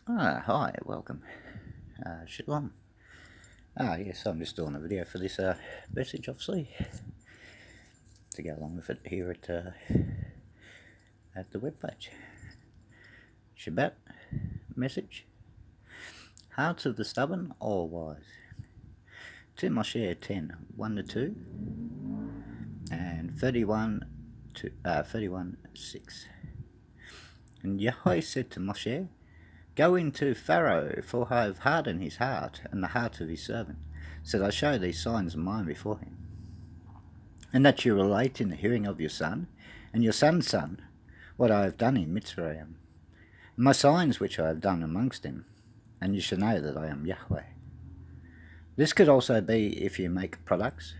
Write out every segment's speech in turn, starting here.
Hi, welcome. Shalom. Yes, I'm just doing a video for this message, obviously, to go along with it here at the webpage. Shabbat message. Hearts of the stubborn, all wise. 2 Moshe 10, 1 to 2, and 31, 6. And Yahweh said to Moshe, Go into Pharaoh, for I have hardened his heart and the heart of his servant, so that I show these signs of mine before him, and that you relate in the hearing of your son and your son's son what I have done in Mitzrayim, and my signs which I have done amongst them, and you shall know that I am Yahweh. This could also be if you make products.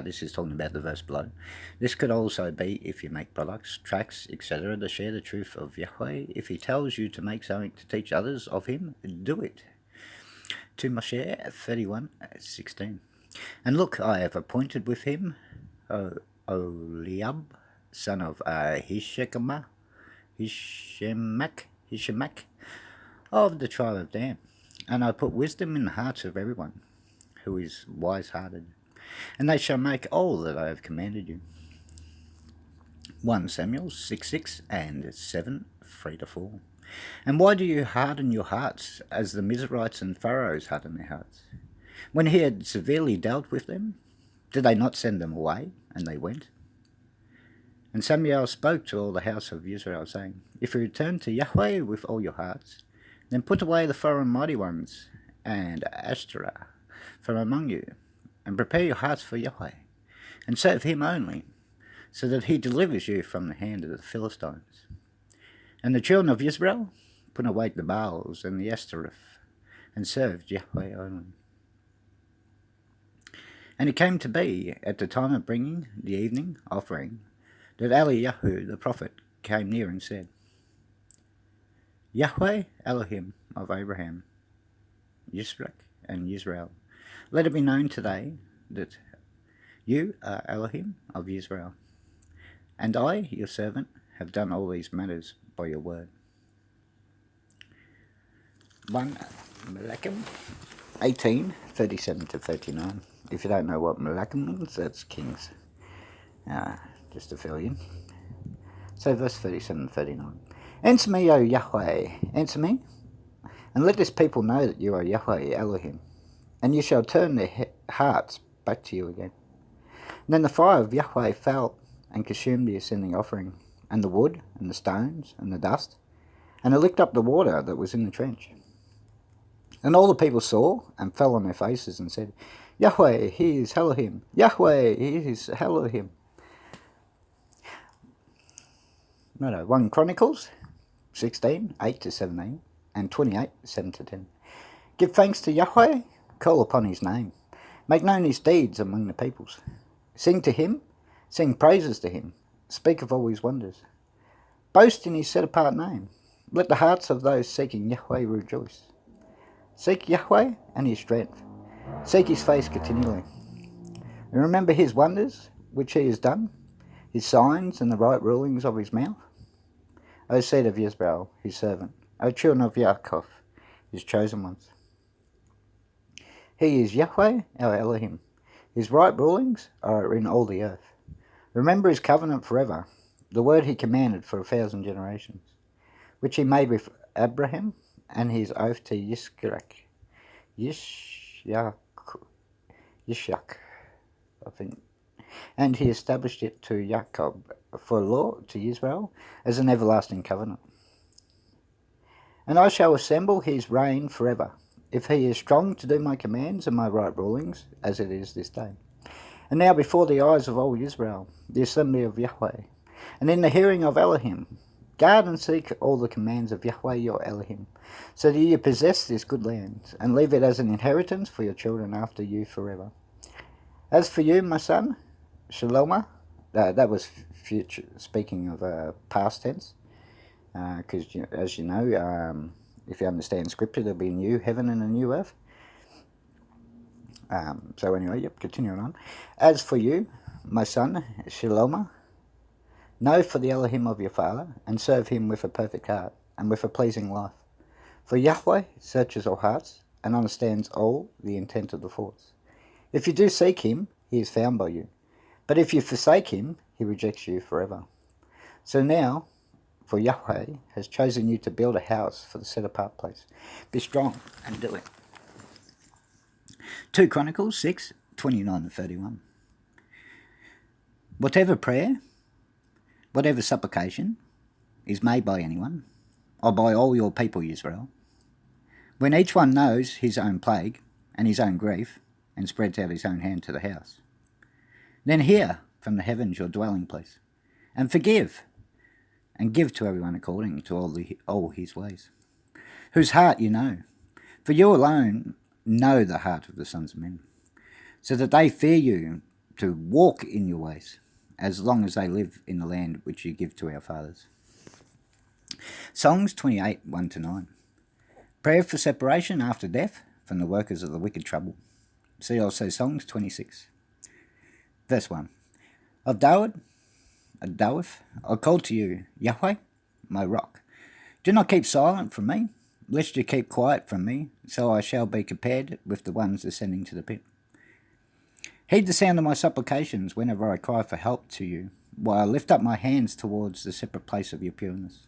This is talking about the verse below. This could also be if you make products, tracts, etc., to share the truth of Yahweh. If he tells you to make something to teach others of him, do it. 2 Moshe 31:16. And look, I have appointed with him Oliab, son of Hishemak, of the tribe of Dan. And I put wisdom in the hearts of everyone who is wise-hearted, and they shall make all that I have commanded you. 1 Samuel 6:6 and 7:3-4. And why do you harden your hearts, as the Mizrahites and Pharaohs harden their hearts? When he had severely dealt with them, did they not send them away? And they went. And Samuel spoke to all the house of Israel, saying, If you return to Yahweh with all your hearts, then put away the foreign mighty ones and Ashtoreth from among you, and prepare your hearts for Yahweh, and serve him only, so that he delivers you from the hand of the Philistines. And the children of Israel put away the Baals and the Ashtoreth, and served Yahweh only. And it came to be, at the time of bringing the evening offering, that Eliyahu the prophet came near and said, Yahweh Elohim of Abraham, Yisrach, and Israel, let it be known today that you are Elohim of Israel, and I, your servant, have done all these matters by your word. 1 Malachim 18:37-39. If you don't know what Malachim means, that's kings. Just to fill you in. So verse 37-39. Answer me, O Yahweh, answer me, and let this people know that you are Yahweh Elohim, and you shall turn their hearts back to you again. And then the fire of Yahweh fell and consumed the ascending offering, and the wood, and the stones, and the dust, and it licked up the water that was in the trench. And all the people saw, and fell on their faces, and said, Yahweh, he is Elohim. Yahweh, he is Elohim. 1 Chronicles 16:8-17, and 28:7-10. Give thanks to Yahweh, call upon his name, make known his deeds among the peoples. Sing to him, sing praises to him, speak of all his wonders. Boast in his set-apart name. Let the hearts of those seeking Yahweh rejoice. Seek Yahweh and his strength. Seek his face continually. And remember his wonders, which he has done, his signs and the right rulings of his mouth. O seed of Israel, his servant, O children of Yaakov, his chosen ones. He is Yahweh, our Elohim. His right rulings are in all the earth. Remember his covenant forever, the word he commanded for 1,000 generations, which he made with Abraham, and his oath to Yishak, I think. And he established it to Jacob for law to Israel as an everlasting covenant. And I shall assemble his reign forever, if he is strong to do my commands and my right rulings, as it is this day. And now before the eyes of all Israel, the assembly of Yahweh, and in the hearing of Elohim, guard and seek all the commands of Yahweh your Elohim, so that you possess this good land, and leave it as an inheritance for your children after you forever. As for you, my son, Shaloma, that was future, speaking of past tense, because as you know, if you understand scripture, there'll be a new heaven and a new earth. So anyway, continuing on. As for you, my son, Shaloma, know for the Elohim of your father, and serve him with a perfect heart, and with a pleasing life. For Yahweh searches all hearts and understands all the intent of the thoughts. If you do seek him, he is found by you. But if you forsake him, he rejects you forever. So now, for Yahweh has chosen you to build a house for the set-apart place. Be strong and do it. 2 Chronicles 6:29-31. Whatever prayer, whatever supplication is made by anyone, or by all your people Israel, when each one knows his own plague and his own grief, and spreads out his own hand to the house, then hear from the heavens your dwelling place, and forgive, and give to everyone according to all his ways, whose heart you know. For you alone know the heart of the sons of men, so that they fear you to walk in your ways, as long as they live in the land which you give to our fathers. Songs 28, 1-9. Prayer for separation after death from the workers of the wicked trouble. See also Songs 26. Verse 1. Of David, I call to you, Yahweh, my rock. Do not keep silent from me, lest you keep quiet from me, so I shall be compared with the ones ascending to the pit. Heed the sound of my supplications whenever I cry for help to you, while I lift up my hands towards the separate place of your pureness.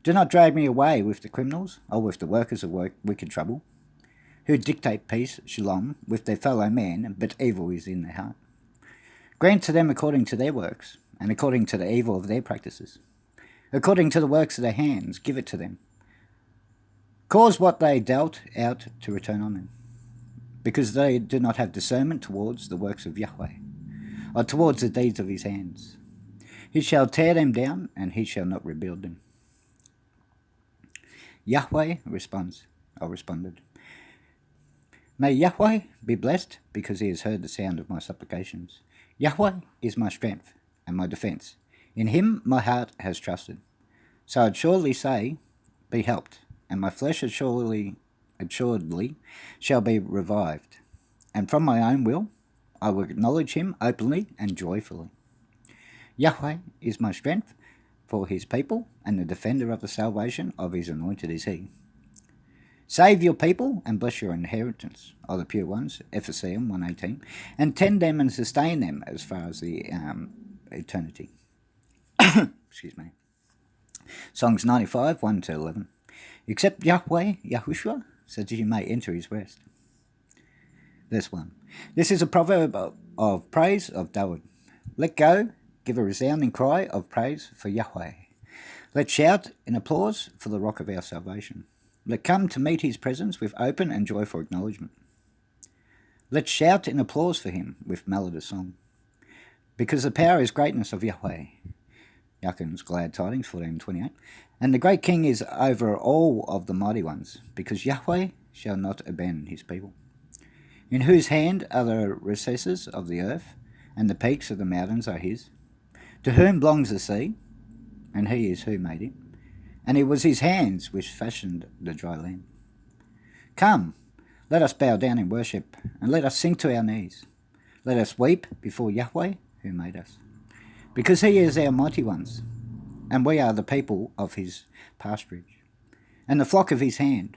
Do not drag me away with the criminals, or with the workers of wicked trouble, who dictate peace, shalom, with their fellow man, but evil is in their heart. Grant to them according to their works, and according to the evil of their practices. According to the works of their hands, give it to them. Cause what they dealt out to return on them, because they do not have discernment towards the works of Yahweh, or towards the deeds of his hands. He shall tear them down, and he shall not rebuild them. Yahweh responded, May Yahweh be blessed, because he has heard the sound of my supplications. Yahweh is my strength and my defence. In him my heart has trusted. So I'd surely say, Be helped, and my flesh assuredly shall be revived. And from my own will I will acknowledge him openly and joyfully. Yahweh is my strength for his people, and the defender of the salvation of his anointed is he. Save your people and bless your inheritance, O the pure ones, Ephesians 1:18, and tend them and sustain them as far as the eternity. Excuse me. Songs 95, 1-11. Except Yahweh, Yahushua, so that you may enter his rest. Verse 1. This is a proverb of praise of David. Let go, give a resounding cry of praise for Yahweh. Let shout in applause for the rock of our salvation. Let come to meet his presence with open and joyful acknowledgement. Let shout in applause for him with melodious song. Because the power is greatness of Yahweh. Yakin's Glad Tidings 14:28. And the great king is over all of the mighty ones, because Yahweh shall not abandon his people. In whose hand are the recesses of the earth, and the peaks of the mountains are his. To whom belongs the sea, and he is who made it. And it was his hands which fashioned the dry land. Come, let us bow down in worship, and let us sink to our knees. Let us weep before Yahweh, who made us. Because he is our mighty ones, and we are the people of his pasturage, and the flock of his hand.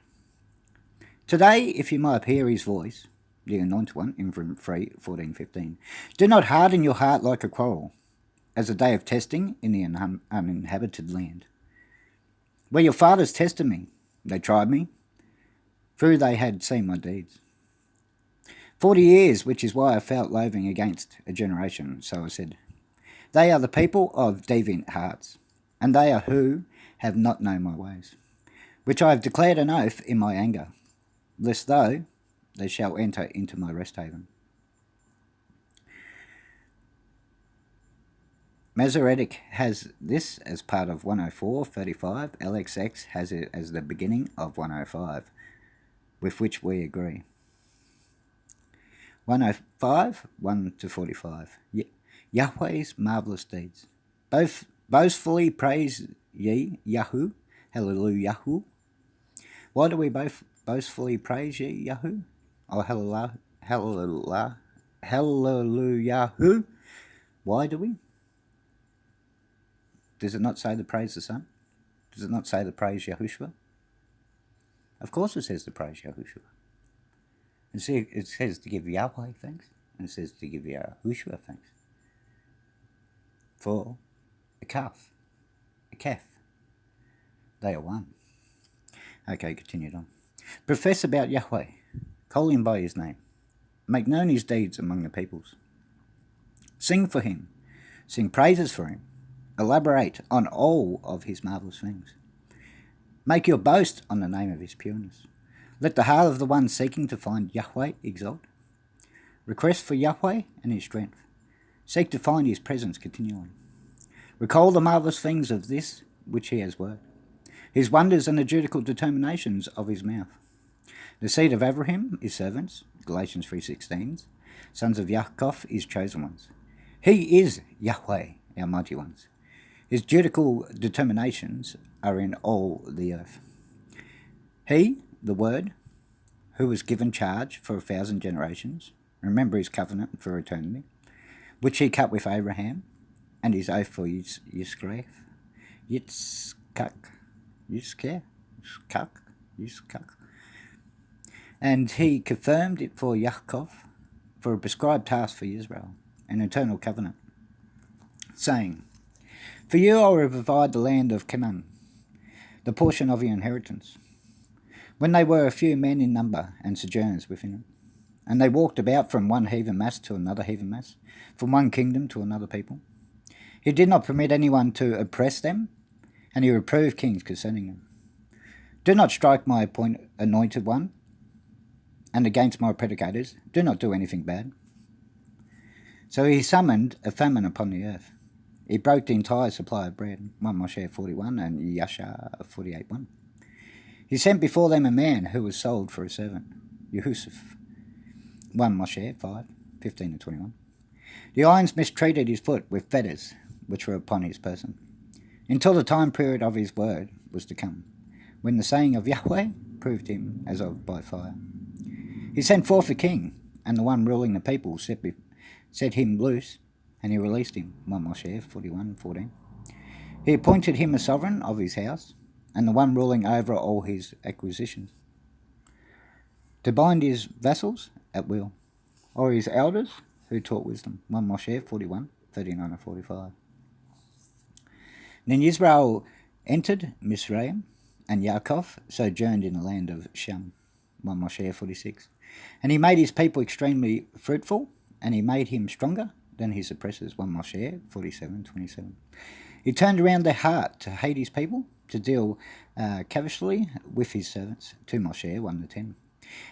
Today, if you might hear his voice, the anointed one, in 3:14-15, do not harden your heart like a quarrel, as a day of testing in the uninhabited land. Where your fathers tested me, they tried me, for they had seen my deeds. 40 years, which is why I felt loathing against a generation, so I said, They are the people of deviant hearts, and they are who have not known my ways, which I have declared an oath in my anger, lest though they shall enter into my rest haven. Masoretic has this as part of 104.35. LXX has it as the beginning of 105, with which we agree. 105, 1-45. Yahweh's marvellous deeds. Boastfully praise ye Yahu, hallelujah. Why do we both boastfully praise ye Yahu? Oh, hallelujah. Why do we? Does it not say the praise the Son? Does it not say the praise Yahushua? Of course it says to praise Yahushua. It says to give Yahweh thanks, and it says to give Yahushua thanks. For a calf. They are one. Okay, continued on. Profess about Yahweh. Call him by his name. Make known his deeds among the peoples. Sing for him. Sing praises for him. Elaborate on all of his marvelous things. Make your boast on the name of his pureness. Let the heart of the one seeking to find Yahweh exalt. Request for Yahweh and his strength. Seek to find his presence continually. Recall the marvelous things of this which he has worked, his wonders and the judicial determinations of his mouth. The seed of Abraham, his servants, Galatians 3:16, sons of Yaakov, his chosen ones. He is Yahweh, our mighty ones. His judicial determinations are in all the earth. He, the Word, who was given charge for 1,000 generations, remember his covenant for eternity, which he cut with Abraham, and his oath for Yitzchak, and he confirmed it for Yaakov, for a prescribed task for Israel, an eternal covenant, saying, For you I will provide the land of Canaan, the portion of your inheritance. When they were a few men in number and sojourners within it, and they walked about from one heathen mass to another heathen mass, from one kingdom to another people, he did not permit anyone to oppress them, and he reproved kings concerning them. Do not strike my anointed one, and against my predicators, do not do anything bad. So he summoned a famine upon the earth. He broke the entire supply of bread, 1 Moshe 41 and Yasha 48:1. He sent before them a man who was sold for a servant, Yehusuf, 1 Moshe 5:15-21. The irons mistreated his foot with fetters, which were upon his person, until the time period of his word was to come, when the saying of Yahweh proved him as of by fire. He sent forth a king, and the one ruling the people set him loose, and he released him, 1 Moshe 41:14. He appointed him a sovereign of his house, and the one ruling over all his acquisitions, to bind his vassals at will, or his elders who taught wisdom, 1 Moshe 41:39-45. Then Israel entered Mizraim, and Yaakov sojourned in the land of Shem, 1 Moshe 46. And he made his people extremely fruitful, and he made him stronger than his oppressors, 1 Moshe 47:27. He turned around their heart to hate his people, to deal cavishly with his servants, 2 Moshe 1-10.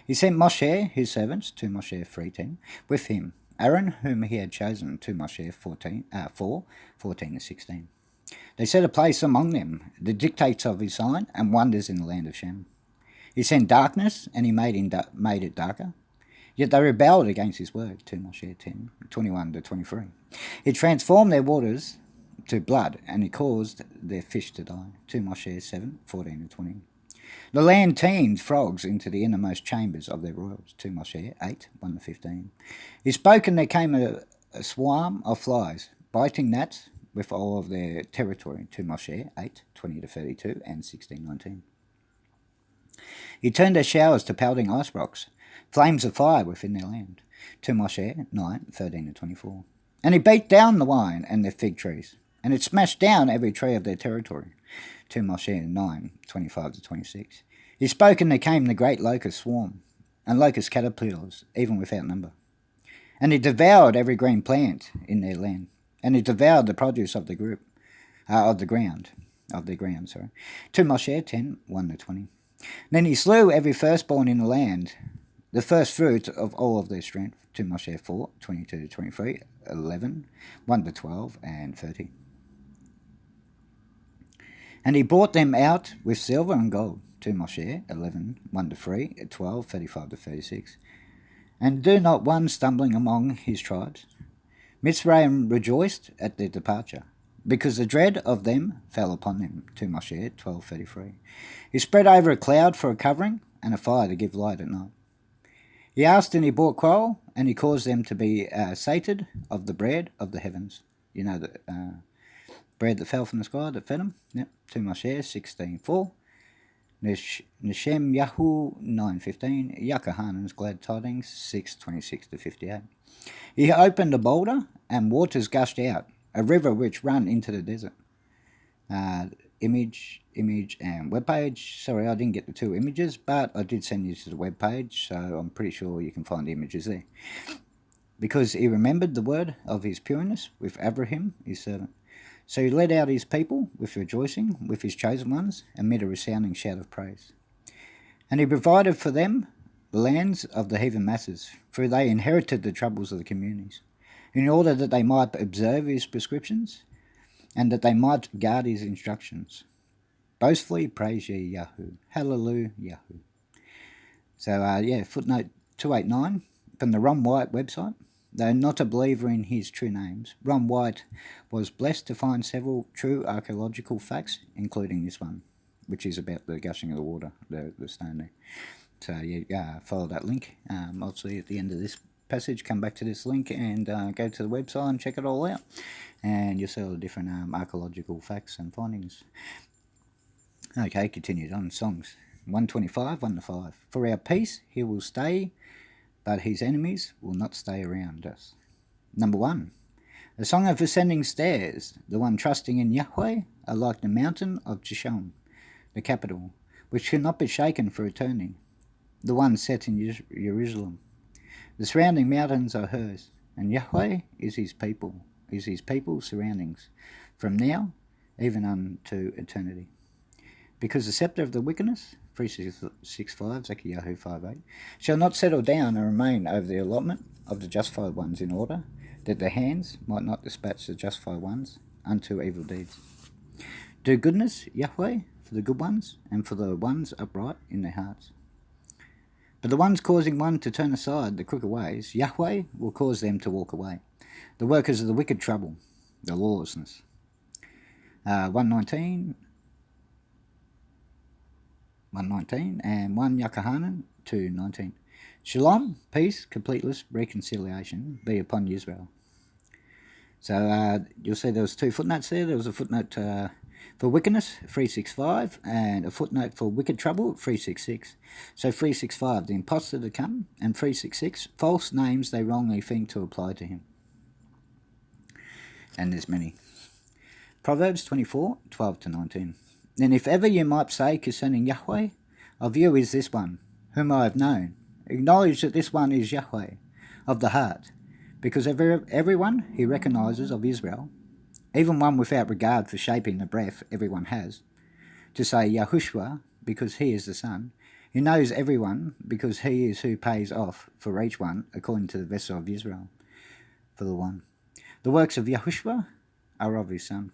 He sent Moshe, his servants, 2 Moshe 3:10, with him, Aaron, whom he had chosen, 2 Moshe 4:14-16. They set a place among them, the dictates of his sign, and wonders in the land of Shem. He sent darkness, and he made it darker. Yet they rebelled against his word, 2 Moshe 10:21-23. He transformed their waters to blood, and he caused their fish to die, 2 Moshe 7:14-20. The land teemed frogs into the innermost chambers of their royals, 2 Moshe 8:1-15. He spoke, and there came a swarm of flies, biting gnats with all of their territory, 2 Moshe 8:20-32 and 16:19. He turned their showers to pelting ice rocks, flames of fire within their land, 2 Moshe 9:13-24. And he beat down the wine and their fig trees, and it smashed down every tree of their territory, 2 Moshe 9:25-26. He spoke, and there came the great locust swarm, and locust caterpillars, even without number. And he devoured every green plant in their land, and he devoured the produce of the ground, 2 Moshe 10:1-20. Then he slew every firstborn in the land, the first fruit of all of their strength, 2 Moshe 4:22-23, 11, 1-12, and 30. And he brought them out with silver and gold, 2 Moshe 11, 1-3, 12, 35-36. And do not one stumbling among his tribes. Mizraim rejoiced at their departure, because the dread of them fell upon them, 2 Moshe 12:33. He spread over a cloud for a covering, and a fire to give light at night. He asked, and he brought quail, and he caused them to be sated of the bread of the heavens. You know, the bread that fell from the sky that fed them? Yep, 2 Moshe 16:4. Neshem Yahu 9:15, Yakahanan's glad tidings 6:26-58. He opened a boulder and waters gushed out, a river which ran into the desert. Image, and webpage. Sorry, I didn't get the two images, but I did send you to the webpage, so I'm pretty sure you can find the images there. Because he remembered the word of his pureness with Abraham, his servant. So he led out his people with rejoicing, with his chosen ones, amid a resounding shout of praise. And he provided for them the lands of the heathen masses, for they inherited the troubles of the communities, in order that they might observe his prescriptions, and that they might guard his instructions. Boastfully praise ye Yahoo. Hallelujah Yahoo. So, footnote 289 from the Ron White website. Though not a believer in his true names, Ron White was blessed to find several true archaeological facts, including this one, which is about the gushing of the water, the stone there. So, follow that link. Obviously, at the end of this passage, come back to this link and go to the website and check it all out. And you'll see all the different archaeological facts and findings. Okay, continues on. Songs 125, 1-5. For our peace he will stay, but his enemies will not stay around us. Number 1. A song of ascending stairs. The one trusting in Yahweh are like the mountain of Jeshon, the capital, which cannot be shaken for eternity. The one set in Jerusalem. The surrounding mountains are hers, and Yahweh is his people's surroundings, from now even unto eternity. Because the scepter of the wickedness, 365, Zekiyahu 5:8, shall not settle down and remain over the allotment of the justified ones, in order that their hands might not dispatch the justified ones unto evil deeds. Do goodness, Yahweh, for the good ones, and for the ones upright in their hearts. But the ones causing one to turn aside the crooked ways, Yahweh will cause them to walk away. The workers of the wicked trouble, the lawlessness. 119 and 1 Yakahanan 2:19. Shalom, peace, completeness, reconciliation be upon Israel. So you'll see there was 2 footnotes there. There was a footnote for wickedness, 365, and a footnote for wicked trouble, 366. So 365, the impostor to come, and 366, false names they wrongly think to apply to him. And there's many. Proverbs 24:12-19. Then if ever you might say concerning Yahweh, of you is this one, whom I have known. Acknowledge that this one is Yahweh, of the heart, because everyone he recognizes of Israel, even one without regard for shaping the breath everyone has, to say Yahushua, because he is the Son, he knows everyone, because he is who pays off for each one according to the vessel of Israel, for the one. The works of Yahushua are of his Son.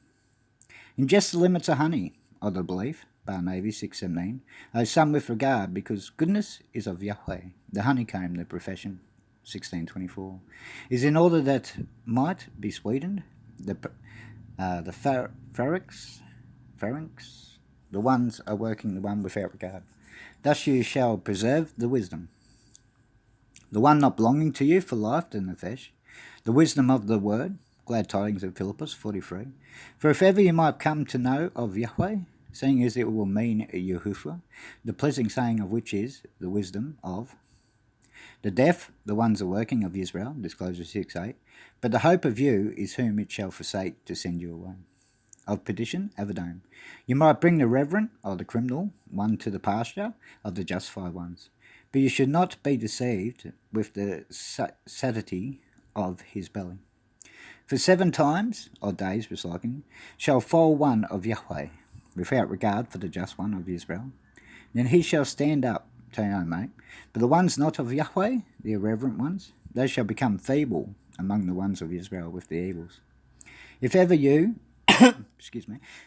Ingest the limits of honey, of the belief, Bar Navy 6:17, some with regard, because goodness is of Yahweh, the honeycomb, the profession, 16:24, is in order that might be sweetened, the pharynx, the ones are working the one without regard. Thus you shall preserve the wisdom, the one not belonging to you for life, the nefesh, the wisdom of the word, glad tidings of Philippus 43. For if ever you might come to know of Yahweh, seeing as it will mean Yahushua, the pleasing saying of which is the wisdom of the deaf, the ones are working of Israel, Disclosure 6:8, but the hope of you is whom it shall forsake to send you away. Of perdition, Avedome. You might bring the reverent or the criminal one to the pasture of the justified ones, but you should not be deceived with the satiety of his belly. For 7 times, or days recycling, shall fall one of Yahweh, without regard for the just one of Israel. Then he shall stand up, mate. But the ones not of Yahweh, the irreverent ones, they shall become feeble among the ones of Israel with the evils. If ever you,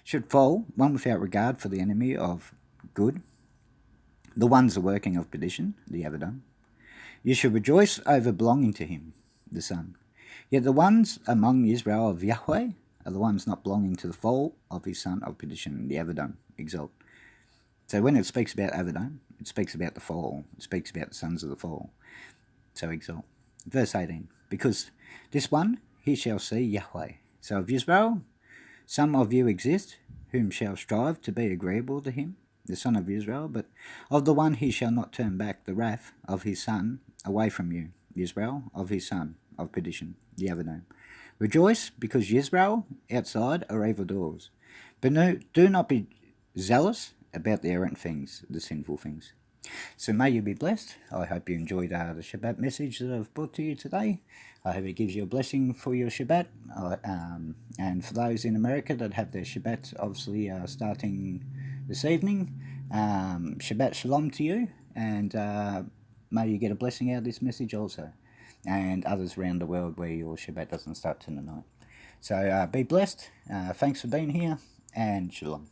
should fall, one without regard for the enemy of good, the ones the working of perdition, the Avedon, you should rejoice over belonging to him, the Son. Yet the ones among Israel of Yahweh are the ones not belonging to the fall of his son of perdition, the Avedon, exalt. So when it speaks about Avedon, it speaks about the fall. It speaks about the sons of the fall. So exalt. Verse 18. Because this one, he shall see Yahweh. So of Israel, some of you exist, whom shall strive to be agreeable to him. the son of Israel, but of the one he shall not turn back the wrath of his son away from you, Israel, of his son of perdition, the other name. Rejoice, because Israel outside are evildoers. But no, do not be zealous about the errant things, the sinful things. So may you be blessed. I hope you enjoyed the Shabbat message that I've brought to you today. I hope it gives you a blessing for your Shabbat. And for those in America that have their Shabbat obviously starting this evening, Shabbat Shalom to you. And may you get a blessing out of this message also. And others around the world where your Shabbat doesn't start till the night. So be blessed. Thanks for being here. And Shalom.